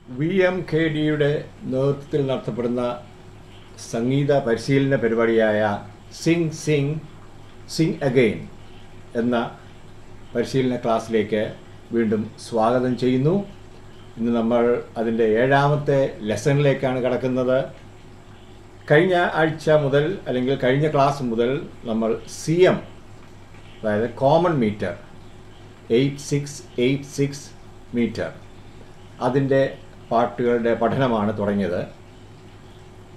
VMKDയുടെ നേതൃത്വത്തിൽ നടത്തപ്പെടുന്ന സംഗീത പരിശീലന പരിപാടിയായ സിംഗ് അഗെയിൻ എന്ന പരിശീലന ക്ലാസ്സിലേക്ക് വീണ്ടും സ്വാഗതം ചെയ്യുന്നു. ഇന്ന് നമ്മൾ അതിൻ്റെ 7ാമത്തെ ലെസണിലേക്കാണ് കടക്കുന്നത്. കഴിഞ്ഞ ആഴ്ച മുതൽ അല്ലെങ്കിൽ കഴിഞ്ഞ ക്ലാസ് മുതൽ നമ്മൾ CM, അതായത് കോമൺ മീറ്റർ 8686 മീറ്റർ, അതിൻ്റെ പാട്ടുകളുടെ പഠനമാണ് തുടങ്ങിയത്.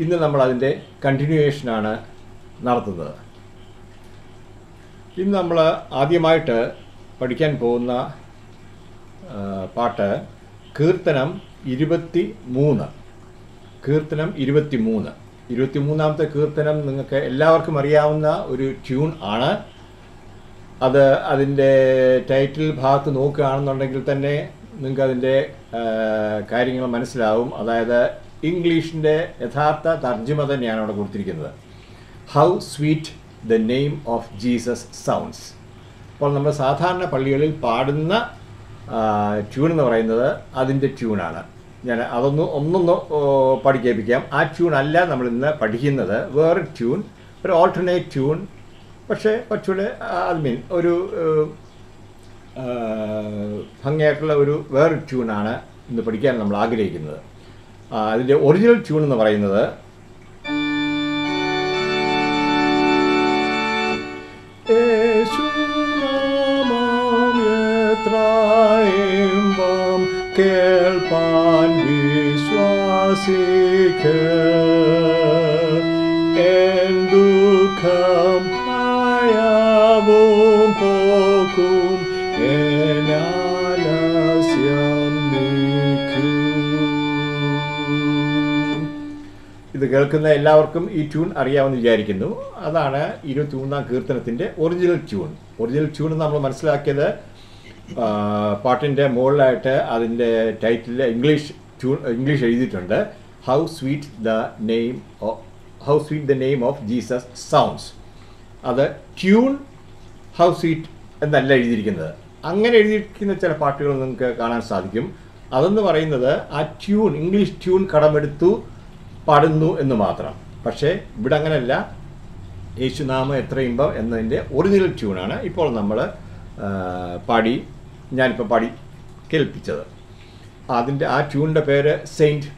ഇന്ന് നമ്മൾ അതിൻ്റെ കണ്ടിന്യൂവേഷനാണ് നടത്തുന്നത്. ഇന്ന് നമ്മൾ ആദ്യമായിട്ട് പഠിക്കാൻ പോകുന്ന പാട്ട് കീർത്തനം 23. കീർത്തനം 23. 23ാമത്തെ കീർത്തനം നിങ്ങൾക്ക് എല്ലാവർക്കും അറിയാവുന്ന ഒരു ട്യൂൺ ആണ്. അത് അതിൻ്റെ ടൈറ്റിൽ ഭാഗത്ത് നോക്കുകയാണെന്നുണ്ടെങ്കിൽ തന്നെ നിങ്ങൾക്ക് അതിൻ്റെ കാര്യങ്ങൾ മനസ്സിലാവും. അതായത് ഇംഗ്ലീഷിൻ്റെ യഥാർത്ഥ തർജ്ജിമ തന്നെയാണ് അവിടെ കൊടുത്തിരിക്കുന്നത്. How sweet the name of Jesus sounds. അപ്പോൾ നമ്മൾ സാധാരണ പള്ളികളിൽ പാടുന്ന ട്യൂൺ എന്ന് പറയുന്നത് അതിൻ്റെ ട്യൂണാണ്. ഞാൻ ഒന്നൊന്ന് പഠിക്കേൽപ്പിക്കാം. ആ ട്യൂൺ അല്ല നമ്മൾ ഇന്ന് പഠിക്കുന്നത്, വേറൊരു ട്യൂൺ, ഒരു ഓൾട്ടർനേറ്റ് ട്യൂൺ. പക്ഷേ കുറച്ചുകൂടെ ഒരു ഭംഗിയായിട്ടുള്ള ഒരു വേറൊരു ട്യൂണാണ് ഇന്ന് പഠിക്കാൻ നമ്മൾ ആഗ്രഹിക്കുന്നത്. അതിൻ്റെ ഒറിജിനൽ ട്യൂൺ എന്ന് പറയുന്നത് കേൾപ്പാൻ വിശ്വാസിക്ക ദുഃഖം ഭയവും പോക്കും ഇത് കേൾക്കുന്ന എല്ലാവർക്കും ഈ ട്യൂൺ അറിയാമെന്ന് വിചാരിക്കുന്നു. അതാണ് 23ാം കീർത്തനത്തിൻ്റെ ഒറിജിനൽ ട്യൂൺ. ഒറിജിനൽ ട്യൂൺ നമ്മൾ മനസ്സിലാക്കിയത് പാട്ടിൻ്റെ മുകളിലായിട്ട് അതിൻ്റെ ടൈറ്റിൽ ഇംഗ്ലീഷ് എഴുതിയിട്ടുണ്ട്. How sweet the name of Jesus sounds. അത് ട്യൂൺ ഹൗ സ്വീറ്റ് എന്നല്ല എഴുതിയിരിക്കുന്നത്. അങ്ങനെ എഴുതിയിരിക്കുന്ന ചില പാട്ടുകൾ നിങ്ങൾക്ക് കാണാൻ സാധിക്കും. അതെന്ന് പറയുന്നത് ആ ട്യൂൺ, ഇംഗ്ലീഷ് ട്യൂൺ കടമെടുത്തു പാടുന്നു എന്ന് മാത്രം. പക്ഷേ ഇവിടെ അങ്ങനെയല്ല. യേശുനാമം എത്ര ഇമ്പം എന്നതിൻ്റെ ഒറിജിനൽ ട്യൂണാണ് ഇപ്പോൾ നമ്മൾ ഞാനിപ്പോൾ പാടി കേൾപ്പിച്ചത്. ആ ട്യൂണിൻ്റെ പേര് സെയിൻറ്റ്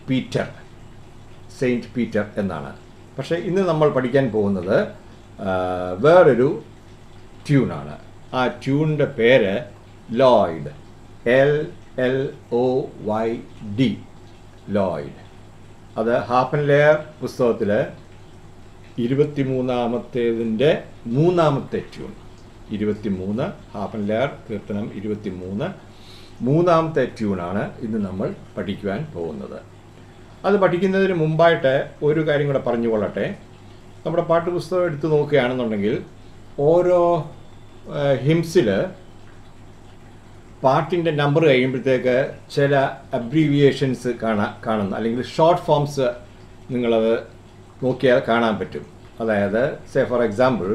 പീറ്റർ എന്നാണ്. പക്ഷേ ഇന്ന് നമ്മൾ പഠിക്കാൻ പോകുന്നത് വേറൊരു ട്യൂണാണ്. ആ ട്യൂണിൻ്റെ പേര് ലോയ്ഡ്, LLOYD, ലോയ്ഡ്. അത് ഹാപ്പൻ ലെയർ പുസ്തകത്തിൽ 23ാമത്തേതിൻ്റെ 3ാമത്തെ ട്യൂൺ. 23 ഹാപ്പൻ ലെയർ കീർത്തനം 23 3ാമത്തെ ട്യൂണാണ് ഇന്ന് നമ്മൾ പഠിക്കുവാൻ പോകുന്നത്. അത് പഠിക്കുന്നതിന് മുമ്പായിട്ട് ഒരു കാര്യം കൂടെ പറഞ്ഞുകൊള്ളട്ടെ. നമ്മുടെ പാഠ്യപുസ്തകം എടുത്ത് നോക്കുകയാണെന്നുണ്ടെങ്കിൽ ഓരോ ഹിംസിൽ പാട്ടിൻ്റെ നമ്പർ കഴിയുമ്പോഴത്തേക്ക് ചില അബ്രീവിയേഷൻസ് കാണുന്നു, അല്ലെങ്കിൽ ഷോർട്ട് ഫോംസ് നിങ്ങളത് നോക്കിയാൽ കാണാൻ പറ്റും. അതായത് for example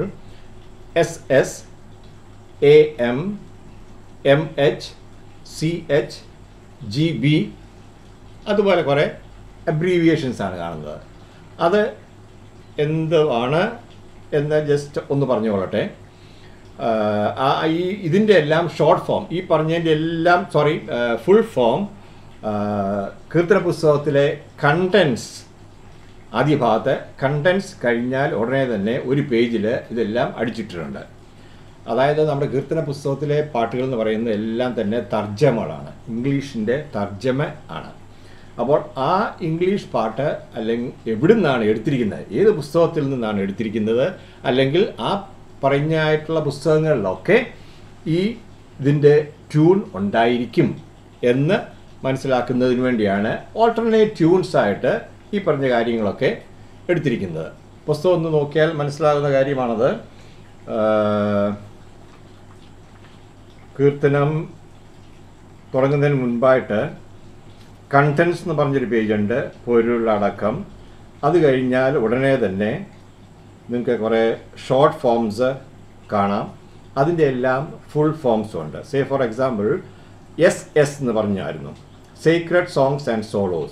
SS, AM, MH, CH, GB, അതുപോലെ കുറേ അബ്രീവിയേഷൻസാണ് കാണുന്നത്. അത് എന്താണ് എന്ന് ജസ്റ്റ് ഒന്ന് പറഞ്ഞുകൊള്ളട്ടെ. ഇതിൻ്റെ എല്ലാം ഷോർട്ട് ഫോം, ഈ പറഞ്ഞതിൻ്റെ എല്ലാം ഫുൾ ഫോം കീർത്തന പുസ്തകത്തിലെ കണ്ടൻസ്, ആദ്യ ഭാഗത്ത് കണ്ടൻസ് കഴിഞ്ഞാൽ ഉടനെ തന്നെ ഒരു പേജിൽ ഇതെല്ലാം അടിച്ചിട്ടിട്ടുണ്ട്. അതായത് നമ്മുടെ കീർത്തന പുസ്തകത്തിലെ പാട്ടുകൾ എന്ന് പറയുന്നത് എല്ലാം തന്നെ തർജ്ജമകളാണ്, ഇംഗ്ലീഷിൻ്റെ തർജ്ജമ ആണ്. അപ്പോൾ ആ ഇംഗ്ലീഷ് പാട്ട് അല്ലെങ്കിൽ എവിടെ നിന്നാണ് എടുത്തിരിക്കുന്നത്, ഏത് പുസ്തകത്തിൽ നിന്നാണ് എടുത്തിരിക്കുന്നത്, അല്ലെങ്കിൽ ആ പറഞ്ഞായിട്ടുള്ള പുസ്തകങ്ങളിലൊക്കെ ഇതിൻ്റെ ട്യൂൺ ഉണ്ടായിരിക്കും എന്ന് മനസ്സിലാക്കുന്നതിന് വേണ്ടിയാണ് ഓൾട്ടർനേറ്റ് ട്യൂൺസായിട്ട് ഈ പറഞ്ഞ കാര്യങ്ങളൊക്കെ എടുത്തിരിക്കുന്നത്. പുസ്തകം ഒന്ന് നോക്കിയാൽ മനസ്സിലാകുന്ന കാര്യമാണത്. കീർത്തനം തുടങ്ങുന്നതിന് മുൻപായിട്ട് കണ്ടൻസ് എന്ന് പറഞ്ഞൊരു പേജുണ്ട്, പൊരുളടക്കം. അത് കഴിഞ്ഞാൽ ഉടനെ തന്നെ നിങ്ങൾക്ക് കുറേ ഷോർട്ട് ഫോംസ് കാണാം. അതിൻ്റെ എല്ലാം ഫുൾ ഫോംസും ഉണ്ട്. ഫോർ എക്സാമ്പിൾ SS എന്ന് പറഞ്ഞായിരുന്നു. Sacred Songs and Solos.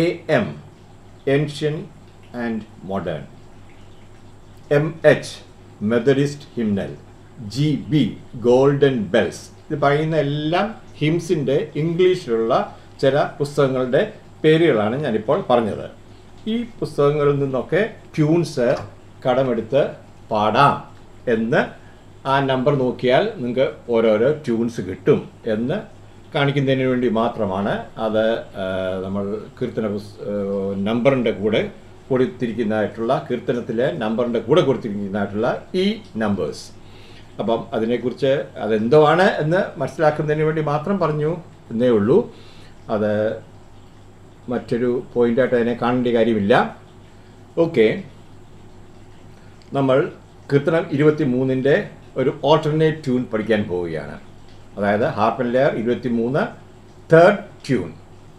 AM, Ancient and Modern. MH, Methodist Hymnal. GB, Golden Bells. ഇത് പറയുന്ന എല്ലാം ഹിംസിൻ്റെ ഇംഗ്ലീഷിലുള്ള ചില പുസ്തകങ്ങളുടെ പേരുകളാണ് ഞാനിപ്പോൾ പറഞ്ഞത്. ഈ പുസ്തകങ്ങളിൽ നിന്നൊക്കെ ട്യൂൺസ് കടമെടുത്ത് പാടാം എന്ന് ആ നമ്പർ നോക്കിയാൽ നിങ്ങൾക്ക് ഓരോരോ ട്യൂൺസ് കിട്ടും എന്ന് കാണിക്കുന്നതിന് വേണ്ടി മാത്രമാണ് അത് നമ്മൾ കീർത്തന നമ്പറിൻ്റെ കൂടെ കൊടുത്തിരിക്കുന്നതായിട്ടുള്ള കീർത്തനത്തിലെ നമ്പറിൻ്റെ കൂടെ കൊടുത്തിരിക്കുന്നതായിട്ടുള്ള ഈ നമ്പേഴ്സ്. അപ്പം അതിനെക്കുറിച്ച് അതെന്തോ ആണ് എന്ന് മനസ്സിലാക്കുന്നതിന് വേണ്ടി മാത്രം പറഞ്ഞു എന്നേ ഉള്ളൂ. അത് മറ്റൊരു പോയിൻ്റായിട്ട് അതിനെ കാണേണ്ട കാര്യമില്ല. ഓക്കെ, നമ്മൾ കീർത്തനം 23 ഒരു ഓൾട്ടർനേറ്റ് ട്യൂൺ പഠിക്കാൻ പോവുകയാണ്. അതായത് ഹാർപ്പൻ ലെയർ 23 തേർഡ് ട്യൂൺ.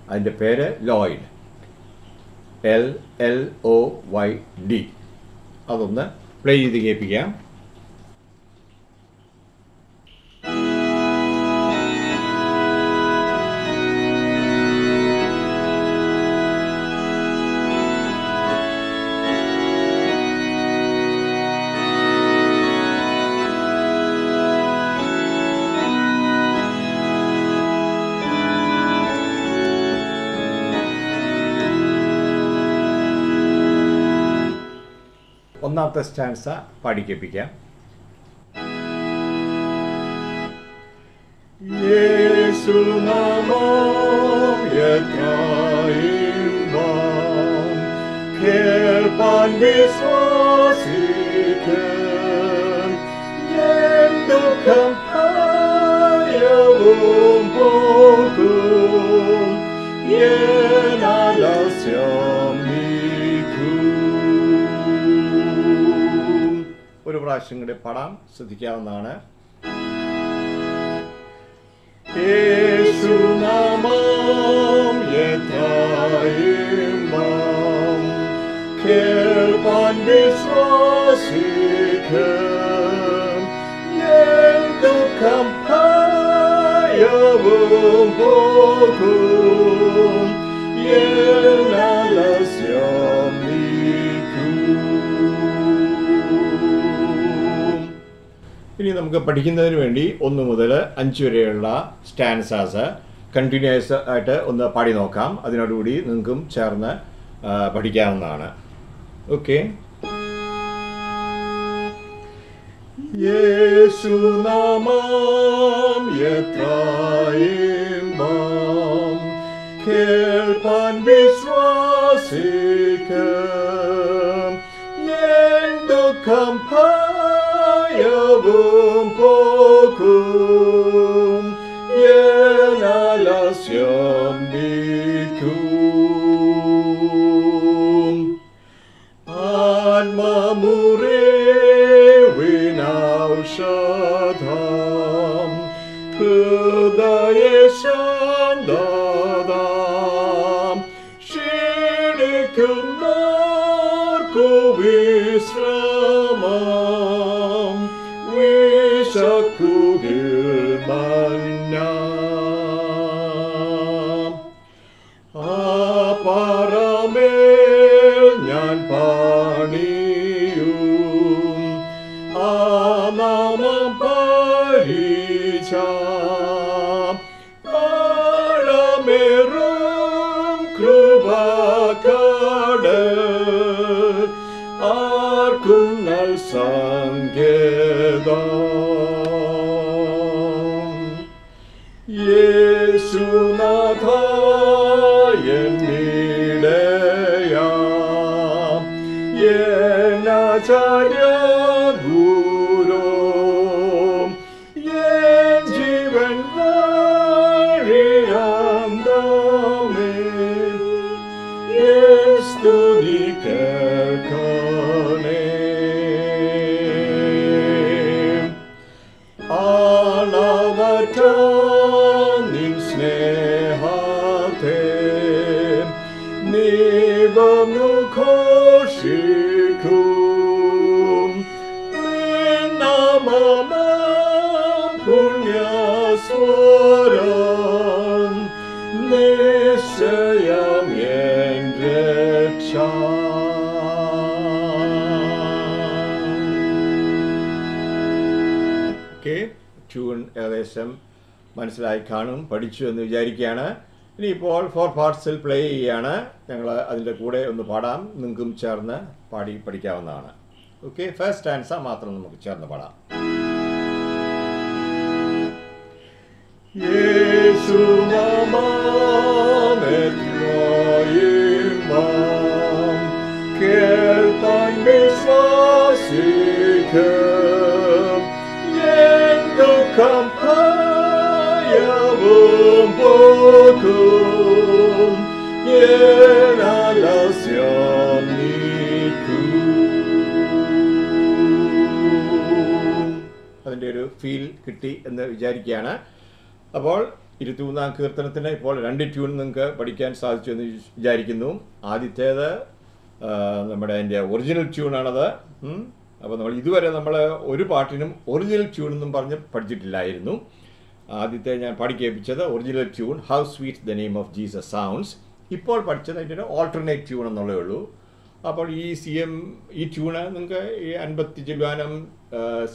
അതിൻ്റെ പേര് ലോയ്ഡ്, LLOYD. അതൊന്ന് പ്ലേ ചെയ്ത് കേൾപ്പിക്കാം. ഒന്നാമത്തെ സ്റ്റാൻസ പാടിക്കേൾപ്പിക്കാം. യേശുനാമം എത്രയിമ്പം കേൾപ്പാൻ വിശ്വസിക്കും എൻ ദുഃഖം ഭയവും പോകും എൻ ആലസ്യം ഒരു പ്രാവശ്യം കൂടി പാടാം, ശ്രദ്ധിക്കാവുന്നതാണ്. യേശുനാമം എത്രയിമ്പം കേൾപ്പാൻ വിശ്വസിക്കും എൻ ദുഃഖം ഭയവും പോകും എൻ ആലസ്യം ഇനി നമുക്ക് പഠിക്കുന്നതിന് വേണ്ടി 1 മുതൽ 5 വരെയുള്ള സ്റ്റാൻസാസ് കണ്ടിന്യൂസ് ആയിട്ട് ഒന്ന് പാടി നോക്കാം. അതിനോടുകൂടി നിങ്ങൾക്കും ചേർന്ന് പഠിക്കാവുന്നതാണ്. ഓക്കെ. യേശുനാമം എത്രയിമ്പം കേൾപ്പാൻ വിശ്വസിക്കും എൻ ദുഃഖം ഭയവും പോകും എൻ ആലസ്യം നീക്കും ആത്മമുറിവിനൗഷധം ഹൃദയശാന്തതാം ക്ഷീണിക്കുന്നോർക്കു വിശ്രമം വിശക്കുകിൽ മന്ന ആ പാറമേൽ ഞാൻ പണിയും ആ നാമം പരിചാം ആഴമേറും കൃപക്കടൽ ആർക്കും നൽ സങ്കേതം യേശുനാഥ എന്നിടയാം എന്നാചാര്യ ഗുരോ എൻ ജീവൻ വഴിയാന്തമേ എൻ സ്തുതി കേൾക്കണേ ആളവറ്റ നിൻ സ്നേഹത്തെ നീ വന്നു ഘോഷിക്കും നിൻ നാമം പുണ്യസ്വരം ഓക്കെ, ട്യൂൺ ഏകദേശം മനസ്സിലായി കാണും, പഠിച്ചു എന്ന് വിചാരിക്കുകയാണ്. ഇനിയിപ്പോൾ 4 പാർട്സിൽ പ്ലേ ചെയ്യുകയാണ്. ഞങ്ങൾ അതിൻ്റെ കൂടെ ഒന്ന് പാടാം, നിങ്ങൾക്കും ചേർന്ന് പാടി പഠിക്കാവുന്നതാണ്. ഓക്കെ, ഫസ്റ്റ് സ്റ്റാൻസ മാത്രം നമുക്ക് ചേർന്ന് പാടാം. യേശു നാമമെത്രയിമ്പം കേൾപ്പാൻ വിശ്വാസിക്കും എൻ ദുഃഖം ഭയവും പോക്കും എൻ ആലസ്യം നീക്കും. അതിൻ്റെ ഒരു ഫീൽ കിട്ടി എന്ന് വിചാരിക്കുകയാണ്. അപ്പോൾ 23-ാം കീർത്തനത്തിന് ഇപ്പോൾ 2 ട്യൂൺ നിങ്ങൾക്ക് പഠിക്കാൻ സാധിച്ചു എന്ന് വിചാരിക്കുന്നു. ആദ്യത്തേത് നമ്മുടെ അതിൻ്റെ ഒറിജിനൽ ട്യൂണാണത്. അപ്പോൾ ഇതുവരെ നമ്മൾ ഒരു പാട്ടിനും ഒറിജിനൽ ട്യൂൺ എന്നും പറഞ്ഞ് പഠിച്ചിട്ടില്ലായിരുന്നു. ആദ്യത്തെ ഞാൻ പാടി കേൾപ്പിച്ചത് original tune, how sweet the name of Jesus sounds. ഇപ്പോൾ പഠിച്ചത് അതിൻ്റെ ഒരു ഓൾട്ടർനേറ്റ് ട്യൂൺ എന്നുള്ളതേ ഉള്ളൂ. അപ്പോൾ ഈ ട്യൂണ് നിങ്ങൾക്ക് ഈ 50 ചില്ലുവാനം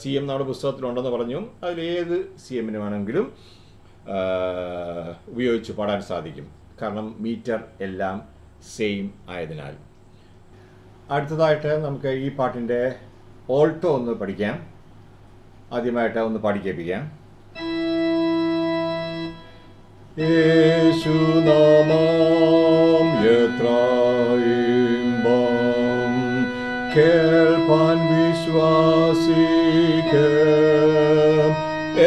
CM നമ്മുടെ പുസ്തകത്തിലുണ്ടെന്ന് പറഞ്ഞു. അതിലേത് CM വേണമെങ്കിലും ഉപയോഗിച്ച് പാടാൻ സാധിക്കും, കാരണം മീറ്റർ എല്ലാം സെയിം ആയതിനാൽ. അടുത്തതായിട്ട് നമുക്ക് ഈ പാട്ടിൻ്റെ ഓൾട്ടോ ഒന്ന് പഠിക്കാം. ആദ്യമായിട്ട് ഒന്ന് പാടി കേൾപ്പിക്കാം. യേശുനാമം എത്രയിമ്പം കേൾപ്പാൻ വിശ്വാസിക്കും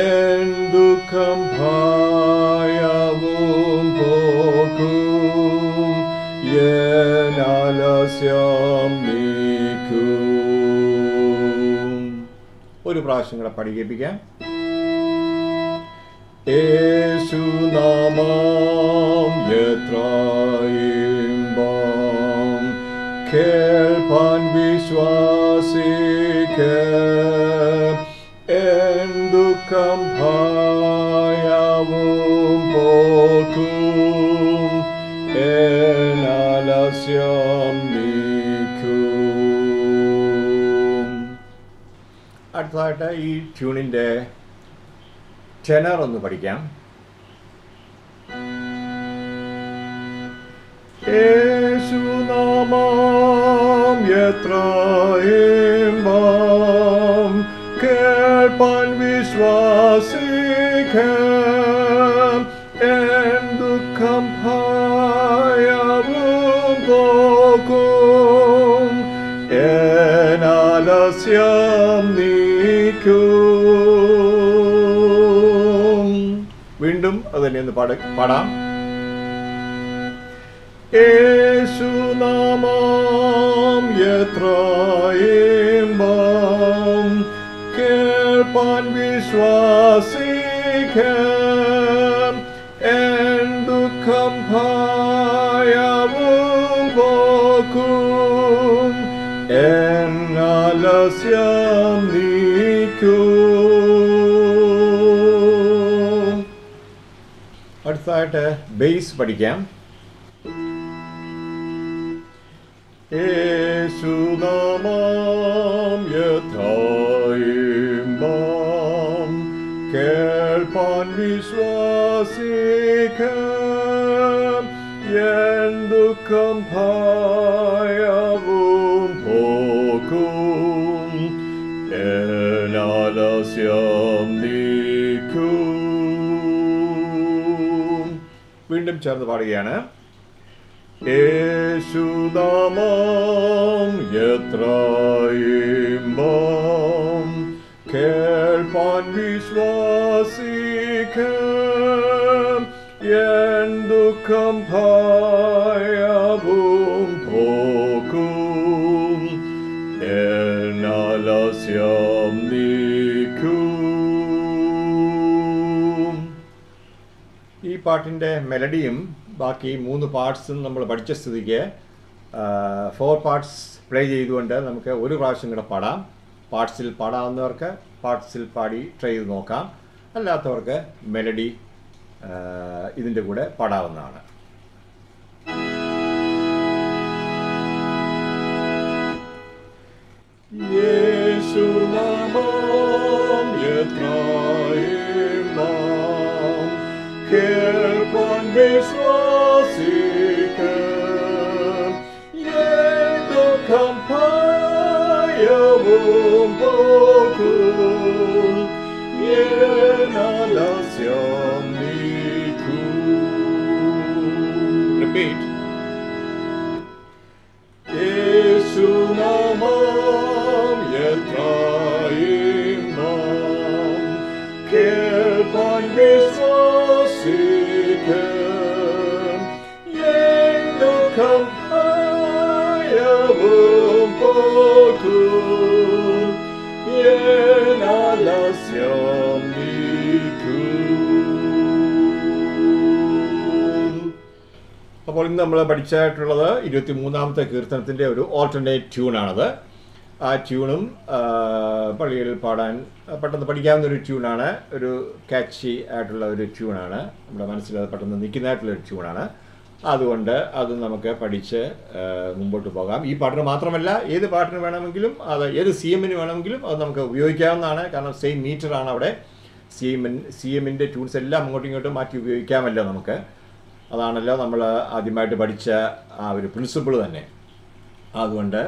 എൻ ദുഃഖം ഭയവും പോക്കും എൻ ആലസ്യം നീക്കും. ഒരു പ്രാവശ്യം കൂടെ പാടി കേൾപ്പിക്കാം. യേശുനാമം എത്രയിമ്പം കേൾപ്പാൻ വിശ്വാസിക്കും എൻ ദുഃഖം ഭയവും പോക്കും എൻ ആലസ്യം നീക്കും. അടുത്തതായിട്ട് ഈ ട്യൂണിൻ്റെ ടെനർ ഒന്ന് പഠിക്കാം. യേശുനാമം എത്രയിമ്പം കേൾപ്പാൻ വിശ്വാസിക്കും എൻ ദുഃഖം ഭയവും പോക്കും എൻ ആലസ്യം നീക്കും. വീണ്ടും അത് തന്നെ ഒന്ന് പാടാം. യേശുനാമം എത്രയിമ്പം കേൾപ്പാൻ വിശ്വാസിക്കും എൻ ദുഃഖം ഭയവും പോക്കും എൻ ആലസ്യം നീക്കും. അടുത്തതായിട്ട് ബേസ് പഠിക്കാം. യേശുനാമം എത്രയിമ്പം കേൾപ്പാൻ വിശ്വാസിക്കും എൻ ദുഃഖം ഭയവും പോക്കും എൻ ആലസ്യം നീക്കും. വീണ്ടും ചേർന്ന് പാടുകയാണ്. യേശുനാമം എത്രയിമ്പം കേൾപ്പാൻ വിശ്വാസിക്കും എൻ ദുഃഖം ഭയവും പോക്കും എൻ ആലസ്യം നീക്കും. ഈ പാട്ടിൻ്റെ മെലഡിയും ബാക്കി 3 പാർട്സും നമ്മൾ പഠിച്ച സ്ഥിതിക്ക് 4 പാർട്സ് പ്ലേ ചെയ്തുകൊണ്ട് നമുക്ക് ഒരു പ്രാവശ്യം കൂടെ പാടാം. പാർട്സിൽ പാടാവുന്നവർക്ക് പാർട്സിൽ പാടി ട്രൈ ചെയ്ത് നോക്കാം. അല്ലാത്തവർക്ക് മെലഡി ഇതിൻ്റെ കൂടെ പാടാവുന്നതാണ്. യേശുനാമം എത്ര traimam, kelpan visvasikem, yendo campaiavum pocum, yena lasiam nicum. Repeat. Jesu namam yetraimam, kelpan visvasikem, yendo campaiavum pocum, yena lasiam nicum. അപ്പോൾ ഇന്ന് നമ്മൾ പഠിച്ചായിട്ടുള്ളത് 23-ാമത്തെ കീർത്തനത്തിൻ്റെ ഒരു ഓൾട്ടർനേറ്റ് ട്യൂണാണത്. ആ ട്യൂണും പള്ളിയിൽ പാടാൻ പെട്ടെന്ന് പഠിക്കാവുന്ന ഒരു ട്യൂണാണ്. ഒരു കാച്ചി ആയിട്ടുള്ള ഒരു ട്യൂണാണ്. നമ്മുടെ മനസ്സിൽ അത് പെട്ടെന്ന് നിൽക്കുന്നതായിട്ടുള്ളൊരു ട്യൂണാണ്. അതുകൊണ്ട് അത് നമുക്ക് പഠിച്ച് മുമ്പോട്ട് പോകാം. ഈ പാട്ടിന് മാത്രമല്ല, ഏത് പാട്ടിന് വേണമെങ്കിലും, അത് ഏത് CM വേണമെങ്കിലും അത് നമുക്ക് ഉപയോഗിക്കാവുന്നതാണ്. കാരണം സെയിം മീറ്ററാണ് അവിടെ. CMൻ്റെ ട്യൂൺസ് എല്ലാം അങ്ങോട്ടും ഇങ്ങോട്ടും മാറ്റി ഉപയോഗിക്കാമല്ലോ നമുക്ക്. അതാണല്ലോ നമ്മൾ ആദ്യമായിട്ട് പഠിച്ച ആ ഒരു പ്രിൻസിപ്പിൾ തന്നെ. അതുകൊണ്ട്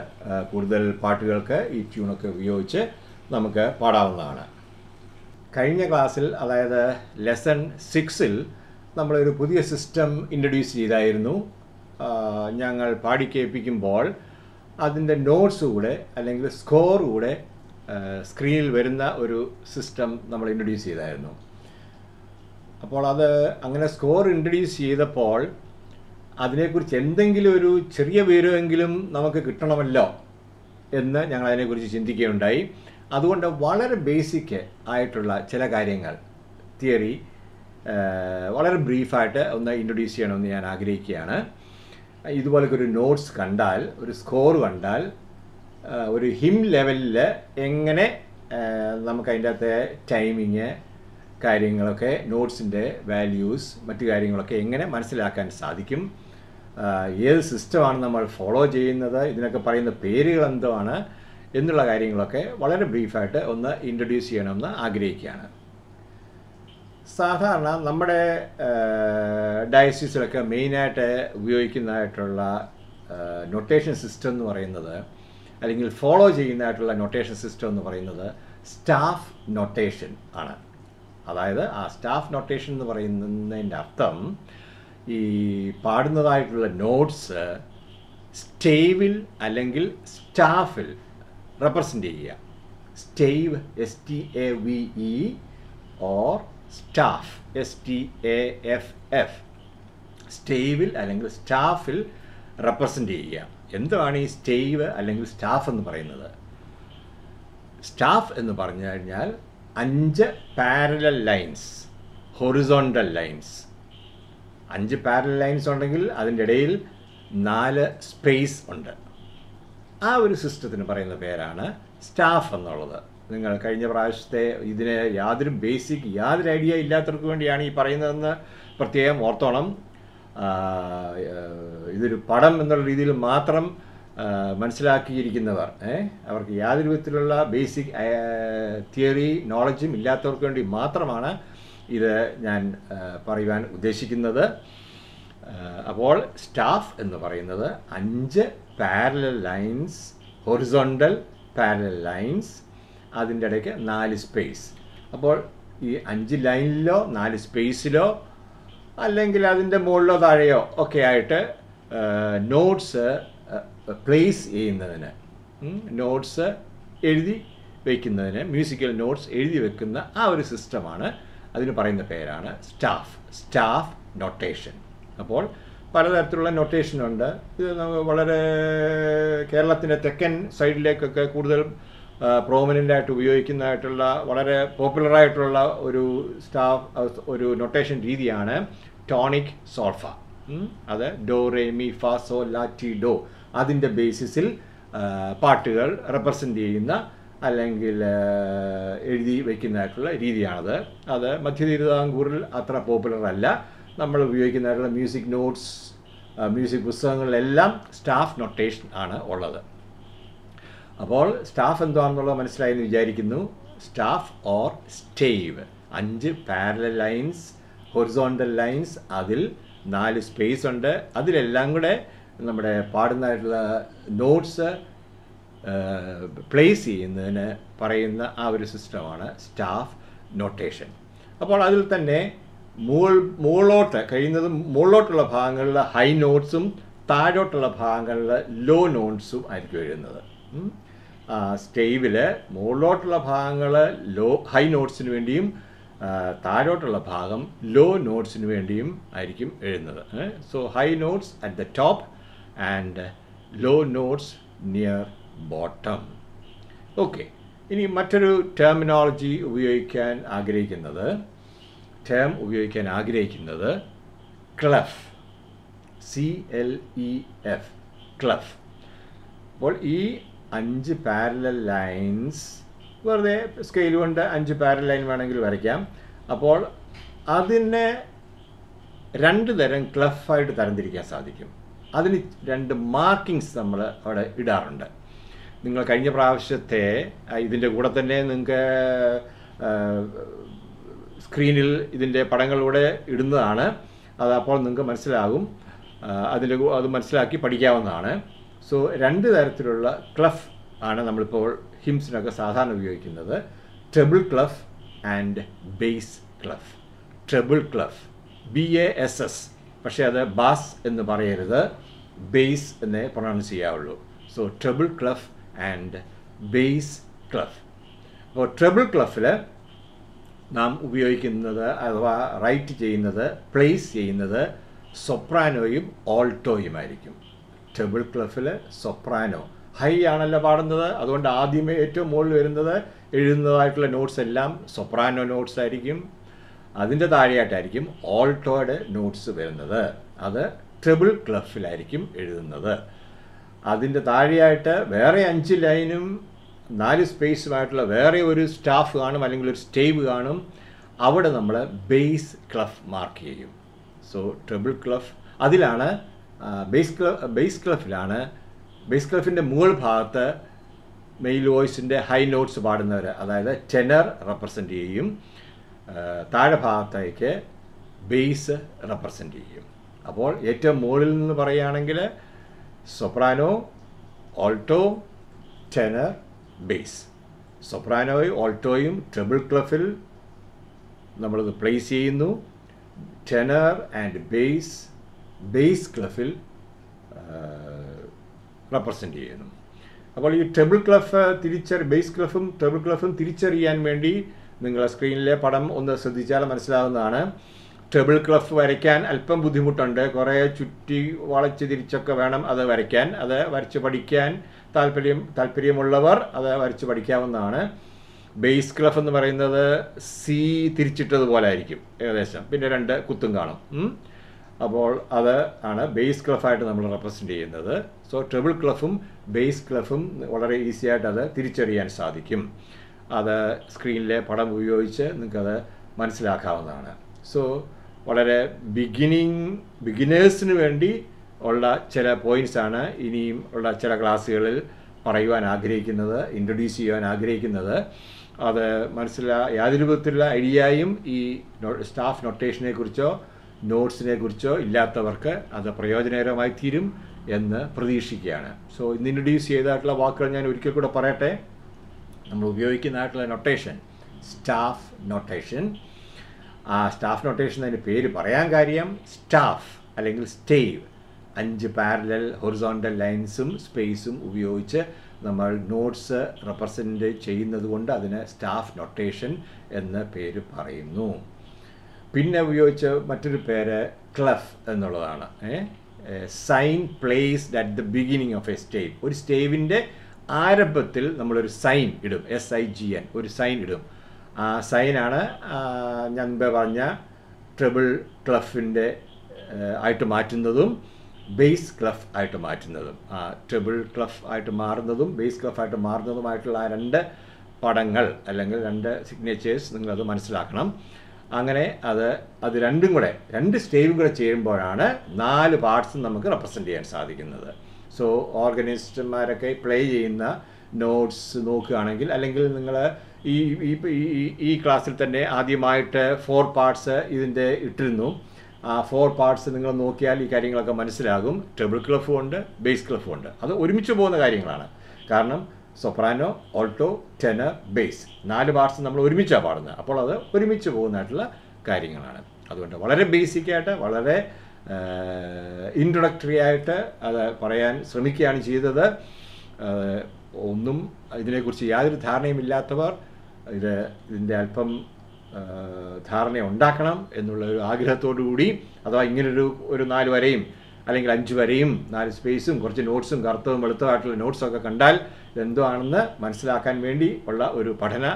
കൂടുതൽ പാട്ടുകൾക്ക് ഈ ട്യൂണൊക്കെ ഉപയോഗിച്ച് നമുക്ക് പാടാവുന്നതാണ്. കഴിഞ്ഞ ക്ലാസ്സിൽ, അതായത് ലെസൺ 6-ൽ നമ്മളൊരു പുതിയ സിസ്റ്റം ഇൻട്രൊഡ്യൂസ് ചെയ്തായിരുന്നു. ഞങ്ങൾ പാടി കേൾപ്പിക്കുമ്പോൾ അതിൻ്റെ നോട്ട്സ് കൂടെ അല്ലെങ്കിൽ സ്കോർ കൂടെ സ്ക്രീനിൽ വരുന്ന ഒരു സിസ്റ്റം നമ്മൾ ഇൻട്രൊഡ്യൂസ് ചെയ്തായിരുന്നു. അപ്പോൾ അത് അങ്ങനെ സ്കോർ ഇൻട്രൊഡ്യൂസ് ചെയ്തപ്പോൾ അതിനെക്കുറിച്ച് എന്തെങ്കിലും ഒരു ചെറിയ വിവരമെങ്കിലും നമുക്ക് കിട്ടണമല്ലോ എന്ന് ഞങ്ങൾ അതിനെക്കുറിച്ച് ചിന്തിക്കുകയുണ്ടായി. അതുകൊണ്ട് വളരെ ബേസിക് ആയിട്ടുള്ള ചില കാര്യങ്ങൾ, തിയറി വളരെ ബ്രീഫായിട്ട് ഒന്ന് ഇൻട്രൊഡ്യൂസ് ചെയ്യണമെന്ന് ഞാൻ ആഗ്രഹിക്കുകയാണ്. ഇതുപോലൊക്കെ ഒരു നോട്ട്സ് കണ്ടാൽ, ഒരു സ്കോർ കണ്ടാൽ, ഒരു ഹിം ലെവലിൽ എങ്ങനെ നമുക്ക് അതിൻ്റെ അകത്തെ ടൈമിങ് കാര്യങ്ങളൊക്കെ, നോട്ട്സിൻ്റെ വാല്യൂസ്, മറ്റു കാര്യങ്ങളൊക്കെ എങ്ങനെ മനസ്സിലാക്കാൻ സാധിക്കും, ഏത് സിസ്റ്റമാണ് നമ്മൾ ഫോളോ ചെയ്യുന്നത്, ഇതിനൊക്കെ പറയുന്ന പേരുകൾ എന്താണ് എന്നുള്ള കാര്യങ്ങളൊക്കെ വളരെ ബ്രീഫായിട്ട് ഒന്ന് ഇൻട്രൊഡ്യൂസ് ചെയ്യണമെന്ന് ആഗ്രഹിക്കുകയാണ്. സാധാരണ നമ്മുടെ ഡയസിസിലൊക്കെ മെയിനായിട്ട് ഉപയോഗിക്കുന്നതായിട്ടുള്ള നൊട്ടേഷൻ സിസ്റ്റം എന്ന് പറയുന്നത്, അല്ലെങ്കിൽ ഫോളോ ചെയ്യുന്നതായിട്ടുള്ള നൊട്ടേഷൻ സിസ്റ്റം എന്ന് പറയുന്നത് സ്റ്റാഫ് നൊട്ടേഷൻ ആണ്. അതായത് ആ സ്റ്റാഫ് നൊട്ടേഷൻ എന്ന് പറയുന്നതിൻ്റെ അർത്ഥം, ഈ പാടുന്നതായിട്ടുള്ള നോട്ട്സ് സ്റ്റേവിൽ അല്ലെങ്കിൽ സ്റ്റാഫിൽ റെപ്രസെൻ്റ് ചെയ്യുക. Stave STAVE or staff STAFF. സ്റ്റേവിൽ അല്ലെങ്കിൽ സ്റ്റാഫിൽ റെപ്രസെൻ്റ് ചെയ്യുക. എന്താണ് ഈ സ്റ്റേവ് അല്ലെങ്കിൽ സ്റ്റാഫ് എന്ന് പറയുന്നത്? സ്റ്റാഫ് എന്ന് പറഞ്ഞു കഴിഞ്ഞാൽ 5 parallel lines, horizontal lines. 5 parallel lines ഉണ്ടെങ്കിൽ അതിൻ്റെ ഇടയിൽ 4 സ്പേസ് ഉണ്ട്. ആ ഒരു സിസ്റ്റത്തിന് പറയുന്ന പേരാണ് സ്റ്റാഫ് എന്നുള്ളത്. നിങ്ങൾ കഴിഞ്ഞ പ്രാവശ്യത്തെ ഇതിന് യാതൊരു ഐഡിയ ഇല്ലാത്തവർക്ക് വേണ്ടിയാണ് ഈ പറയുന്നതെന്ന് പ്രത്യേകം ഓർത്തോണം. ഇതൊരു പടം എന്നുള്ള രീതിയിൽ മാത്രം മനസ്സിലാക്കിയിരിക്കുന്നവർ, അവർക്ക് യാതൊരു വിധത്തിലുള്ള ബേസിക് തിയറി നോളജും ഇല്ലാത്തവർക്ക് വേണ്ടി മാത്രമാണ് ഇത് ഞാൻ പറയുവാൻ ഉദ്ദേശിക്കുന്നത്. അപ്പോൾ സ്റ്റാഫ് എന്ന് പറയുന്നത് 5 parallel lines, horizontal parallel lines, അതിൻ്റെ ഇടയ്ക്ക് 4 സ്പേസ്. അപ്പോൾ ഈ 5 ലൈനിലോ 4 സ്പേസിലോ അല്ലെങ്കിൽ അതിൻ്റെ മുകളിലോ താഴെയോ ഒക്കെ ആയിട്ട് നോട്ട്സ് പ്ലേസ് ചെയ്യുന്നതിന്, നോട്ട്സ് എഴുതി വയ്ക്കുന്നതിന്, മ്യൂസിക്കൽ നോട്ട്സ് എഴുതി വെക്കുന്ന ആ ഒരു സിസ്റ്റമാണ്, അതിന് പറയുന്ന പേരാണ് സ്റ്റാഫ് നൊട്ടേഷൻ. അപ്പോൾ പലതരത്തിലുള്ള നൊട്ടേഷനുണ്ട്. ഇത് വളരെ കേരളത്തിൻ്റെ തെക്കൻ സൈഡിലേക്കൊക്കെ കൂടുതൽ പ്രോമിനൻ്റായിട്ട് ഉപയോഗിക്കുന്നതായിട്ടുള്ള വളരെ പോപ്പുലറായിട്ടുള്ള ഒരു നൊട്ടേഷൻ രീതിയാണ് ടോണിക് സോൾഫ. അത് ഡോ റേ മി ഫാ സോ ലാ ടി ഡോ, അതിൻ്റെ ബേസിസിൽ പാട്ടുകൾ റെപ്രസെൻ്റ് ചെയ്യുന്ന അല്ലെങ്കിൽ എഴുതി വയ്ക്കുന്നതായിട്ടുള്ള രീതിയാണത്. അത് മധ്യ തിരുവിതാംകൂറിൽ അത്ര പോപ്പുലർ അല്ല. നമ്മൾ ഉപയോഗിക്കുന്നതായിട്ടുള്ള മ്യൂസിക് നോട്ട്സ്, മ്യൂസിക് പുസ്തകങ്ങളിലെല്ലാം സ്റ്റാഫ് നൊട്ടേഷൻ ആണ് ഉള്ളത്. അപ്പോൾ സ്റ്റാഫ് എന്താണെന്നുള്ളത് മനസ്സിലായെന്ന് വിചാരിക്കുന്നു. Staff or stave. 5 parallel lines, horizontal lines, അതിൽ 4 സ്പേസ് ഉണ്ട്. അതിലെല്ലാം കൂടെ നമ്മുടെ പാടുന്നതായിട്ടുള്ള നോട്ട്സ് പ്ലേസ് ചെയ്യുന്നതിന് പറയുന്ന ആ ഒരു സിസ്റ്റമാണ് സ്റ്റാഫ് നൊട്ടേഷൻ. അപ്പോൾ അതിൽ തന്നെ മുകളിലോട്ട് കഴിയുന്നതും മുകളിലോട്ടുള്ള ഭാഗങ്ങളിൽ ഹൈ നോട്ട്സും താഴോട്ടുള്ള ഭാഗങ്ങളിൽ ലോ നോട്ട്സും ആയിരിക്കും എഴുതുന്നത്. സ്റ്റേവിൽ മുകളിലോട്ടുള്ള ഭാഗങ്ങൾ ഹൈ നോട്ട്സിന് വേണ്ടിയും താഴോട്ടുള്ള ഭാഗം ലോ നോട്ട്സിന് വേണ്ടിയും ആയിരിക്കും എഴുതുന്നത്. So high notes at the top and low notes near bottom. Okay, ഇനി മറ്റൊരു ടെർമിനോളജി ഉപയോഗിക്കാൻ ആഗ്രഹിക്കുന്നത് ക്ലഫ്. CLEF, clef. അപ്പോൾ ഈ 5 പാരലൽ ലൈൻസ് വെറുതെ സ്കെയിൽ കൊണ്ട് 5 പാരലൽ ലൈൻ വേണമെങ്കിൽ വരയ്ക്കാം. അപ്പോൾ അതിനെ 2 തരം ക്ലഫായിട്ട് തരംതിരിക്കാൻ സാധിക്കും. അതിന് 2 മാർക്കിങ്സ് നമ്മൾ അവിടെ ഇടാറുണ്ട്. നിങ്ങൾ കഴിഞ്ഞ പ്രാവശ്യത്തെ ഇതിൻ്റെ കൂടെ തന്നെ നിങ്ങൾക്ക് സ്ക്രീനിൽ ഇതിൻ്റെ പടങ്ങളിലൂടെ ഇടുന്നതാണ്. അപ്പോൾ നിങ്ങൾക്ക് മനസ്സിലാകും, അത് മനസ്സിലാക്കി പഠിക്കാവുന്നതാണ്. സോ 2 തരത്തിലുള്ള ക്ലഫ് ആണ് നമ്മളിപ്പോൾ ഹിംസിനൊക്കെ സാധാരണ ഉപയോഗിക്കുന്നത്. Treble clef and bass clef. Treble clef BASS, പക്ഷേ അത് ബാസ് എന്ന് പറയരുത്, ബേസ് എന്നേ പ്രൊനൗൺസ് ചെയ്യാവുള്ളൂ. So treble clef and bass clef. അപ്പോൾ ട്രെബിൾ ക്ലഫിൽ നാം ഉപയോഗിക്കുന്നത് അഥവാ റൈറ്റ് ചെയ്യുന്നത്, പ്ലേസ് ചെയ്യുന്നത് സൊപ്രാനോയും ഓൾട്ടോയുമായിരിക്കും. ട്രെബിൾ ക്ലഫിൽ സൊപ്രാനോ ഹൈ ആണല്ലോ പാടുന്നത്, അതുകൊണ്ട് ആദ്യമേ ഏറ്റവും മുകളിൽ വരുന്നത് എഴുതുന്നതായിട്ടുള്ള നോട്ട്സ് എല്ലാം സൊപ്രാനോ നോട്ട്സ് ആയിരിക്കും. അതിൻ്റെ താഴെയായിട്ടായിരിക്കും ഓൾട്ടോയുടെ നോട്ട്സ് വരുന്നത്, അത് ട്രെബിൾ ക്ലഫിലായിരിക്കും എഴുതുന്നത്. അതിൻ്റെ താഴെയായിട്ട് വേറെ 5 ലൈനും 4 സ്പേസുമായിട്ടുള്ള വേറെ ഒരു സ്റ്റാഫ് കാണും, അല്ലെങ്കിൽ ഒരു സ്റ്റേവ് കാണും. അവിടെ നമ്മൾ ബേസ് ക്ലഫ് മാർക്ക് ചെയ്യും. സോ ട്രെബിൾ ക്ലഫ് അതിലാണ് ബേസ് ക്ലഫിൻ്റെ മുകൾ ഭാഗത്ത് മെയിൽ വോയിസിൻ്റെ ഹൈ നോട്ട്സ് പാടുന്നവർ, അതായത് ടെനർ റെപ്രസെൻ്റ് ചെയ്യും. താഴെ ഭാഗത്തേക്ക് ബേസ് റെപ്രസെൻ്റ് ചെയ്യും. അപ്പോൾ ഏറ്റവും മുകളിൽ നിന്ന് പറയുകയാണെങ്കിൽ സൊപ്രാനോ, ഓൾട്ടോ, ടെനർ, ബേസ്. സൊപ്രാനോയും ഓൾട്ടോയും ട്രെബിൾ ക്ലഫിൽ നമ്മളത് പ്ലേസ് ചെയ്യുന്നു. ടെനർ ആൻഡ് ബേസ് ക്ലഫിൽ റെപ്രസെൻ്റ് ചെയ്യുന്നു. അപ്പോൾ ഈ ട്രെബിൾ ക്ലഫ് ബേസ് ക്ലഫും ട്രെബിൾ ക്ലഫും തിരിച്ചറിയാൻ വേണ്ടി നിങ്ങളെ സ്ക്രീനിലെ പടം ഒന്ന് ശ്രദ്ധിച്ചാൽ മനസ്സിലാകുന്നതാണ്. ട്രെബിൾ ക്ലഫ് വരയ്ക്കാൻ അല്പം ബുദ്ധിമുട്ടുണ്ട്, കുറേ ചുറ്റി വളച്ച് തിരിച്ചൊക്കെ വേണം അത് വരയ്ക്കാൻ. അത് വരച്ച് പഠിക്കാൻ താല്പര്യമുള്ളവർ അത് വരച്ച് പഠിക്കാവുന്നതാണ്. ബേസ് ക്ലഫ് എന്ന് പറയുന്നത് സി തിരിച്ചിട്ടതുപോലെ ആയിരിക്കും ഏകദേശം, പിന്നെ 2 കുത്തും കാണും. അപ്പോൾ അത് ആണ് ബേസ് ക്ലഫായിട്ട് നമ്മൾ റെപ്രസെൻ്റ് ചെയ്യുന്നത്. സോ ട്രെബിൾ ക്ലഫും ബേസ് ക്ലഫും വളരെ ഈസി ആയിട്ട് അത് തിരിച്ചറിയാൻ സാധിക്കും. അത് സ്ക്രീനിലെ പടം ഉപയോഗിച്ച് നിങ്ങൾക്കത് മനസ്സിലാക്കാവുന്നതാണ്. സോ വളരെ ബിഗിനേഴ്സിന് വേണ്ടി ഉള്ള ചില പോയിൻറ്റ്സാണ് ഇനിയും ഉള്ള ചില ക്ലാസ്സുകളിൽ പറയുവാൻ ആഗ്രഹിക്കുന്നത്, ഇൻട്രൊഡ്യൂസ് ചെയ്യാൻ ആഗ്രഹിക്കുന്നത്. അത് യാതൊരു വിധത്തിലുള്ള ഐഡിയയും ഈ സ്റ്റാഫ് നൊട്ടേഷനെ കുറിച്ചോ നോട്ട്സിനെ കുറിച്ചോ ഇല്ലാത്തവർക്ക് അത് പ്രയോജനകരമായി തീരും എന്ന് പ്രതീക്ഷിക്കുകയാണ്. സോ ഇന്ന് ഇൻട്രൊഡ്യൂസ് ചെയ്തിട്ടുള്ള വാക്കുകൾ ഞാൻ ഒരിക്കൽ കൂടെ പറയട്ടെ. നമ്മൾ ഉപയോഗിക്കുന്നതായിട്ടുള്ള നൊട്ടേഷൻ സ്റ്റാഫ് നൊട്ടേഷൻ. ആ സ്റ്റാഫ് നൊട്ടേഷൻ അതിൻ്റെ പേര് പറയാൻ കാര്യം, സ്റ്റാഫ് അല്ലെങ്കിൽ സ്റ്റേവ് 5 പാരലൽ ഹൊറിസോണ്ടൽ ലൈൻസും സ്പേസും ഉപയോഗിച്ച് നമ്മൾ നോട്ട്സ് റെപ്രസെൻ്റ് ചെയ്യുന്നത് കൊണ്ട് അതിന് സ്റ്റാഫ് നൊട്ടേഷൻ എന്ന പേര് പറയുന്നു. പിന്നെ ഉപയോഗിച്ച മറ്റൊരു പേര് ക്ലഫ് എന്നുള്ളതാണ്. Sign placed at the beginning of a stave. ഒരു സ്റ്റേവിൻ്റെ ആരംഭത്തിൽ നമ്മളൊരു സൈൻ ഇടും, SIGN, ഒരു സൈൻ ഇടും. ആ സൈനാണ് ഞാൻ മുമ്പേ പറഞ്ഞ ട്രെബിൾ ക്ലഫിൻ്റെ ആയിട്ട് മാറ്റുന്നതും ബേസ് ക്ലഫ് ആയിട്ട് മാറ്റുന്നതും. ആ ട്രെബിൾ ക്ലഫ് ആയിട്ട് മാറുന്നതും ബേസ് ക്ലഫ് ആയിട്ട് മാറുന്നതുമായിട്ടുള്ള ആ 2 പടങ്ങൾ അല്ലെങ്കിൽ 2 സിഗ്നേച്ചേഴ്സ് നിങ്ങളത് മനസ്സിലാക്കണം. അങ്ങനെ അത് രണ്ടും കൂടെ 2 സ്റ്റേവും കൂടെ ചെയ്യുമ്പോഴാണ് 4 പാർട്സും നമുക്ക് റെപ്രസെൻ്റ് ചെയ്യാൻ സാധിക്കുന്നത്. സോ ഓർഗനിസ്റ്റന്മാരൊക്കെ പ്ലേ ചെയ്യുന്ന നോട്ട്സ് നോക്കുകയാണെങ്കിൽ, അല്ലെങ്കിൽ നിങ്ങൾ ഈ ഈ ക്ലാസ്സിൽ തന്നെ ആദ്യമായിട്ട് 4 പാർട്സ് ഇതിൻ്റെ ഇട്ടിരുന്നു. ആ 4 പാർട്സ് നിങ്ങൾ നോക്കിയാൽ ഈ കാര്യങ്ങളൊക്കെ മനസ്സിലാകും. ട്രിപ്പിൾ ക്ലഫും ഉണ്ട്, ബേസ് ക്ലഫും ഉണ്ട്. അത് ഒരുമിച്ച് പോകുന്ന കാര്യങ്ങളാണ്. കാരണം സൊപ്രാനോ, ഓൾട്ടോ, ടെനർ, ബേസ് 4 പാർട്സ് നമ്മൾ ഒരുമിച്ചാണ് പാടുന്നത്. അപ്പോൾ അത് ഒരുമിച്ച് പോകുന്നതായിട്ടുള്ള കാര്യങ്ങളാണ്. അതുകൊണ്ട് വളരെ ബേസിക്കായിട്ട്, വളരെ ഇൻട്രൊഡക്ടറി ആയിട്ട് അത് പറയാൻ ശ്രമിക്കുകയാണ് ചെയ്തത്. ഒന്നും ഇതിനെക്കുറിച്ച് യാതൊരു ധാരണയുമില്ലാത്തവർ ഇതിൻ്റെ അല്പം ധാരണ ഉണ്ടാക്കണം എന്നുള്ള ഒരു ആഗ്രഹത്തോടു കൂടി, അഥവാ ഇങ്ങനൊരു 4 വരയും അല്ലെങ്കിൽ 5 വരയും 4 സ്പേസും കുറച്ച് നോട്ട്സും കറുത്തതും വെളുത്തതായിട്ടുള്ള നോട്ട്സൊക്കെ കണ്ടാൽ ഇതെന്തോ ആണെന്ന് മനസ്സിലാക്കാൻ വേണ്ടി ഉള്ള ഒരു പഠന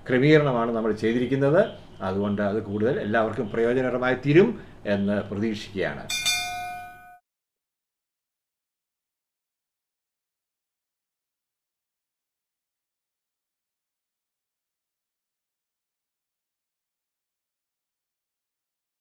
ക്രമീകരണമാണ് നമ്മൾ ചെയ്തിരിക്കുന്നത്. അതുകൊണ്ട് അത് കൂടുതൽ എല്ലാവർക്കും പ്രയോജനകരമായി തീരും എന്ന് പ്രതീക്ഷിക്കുകയാണ്.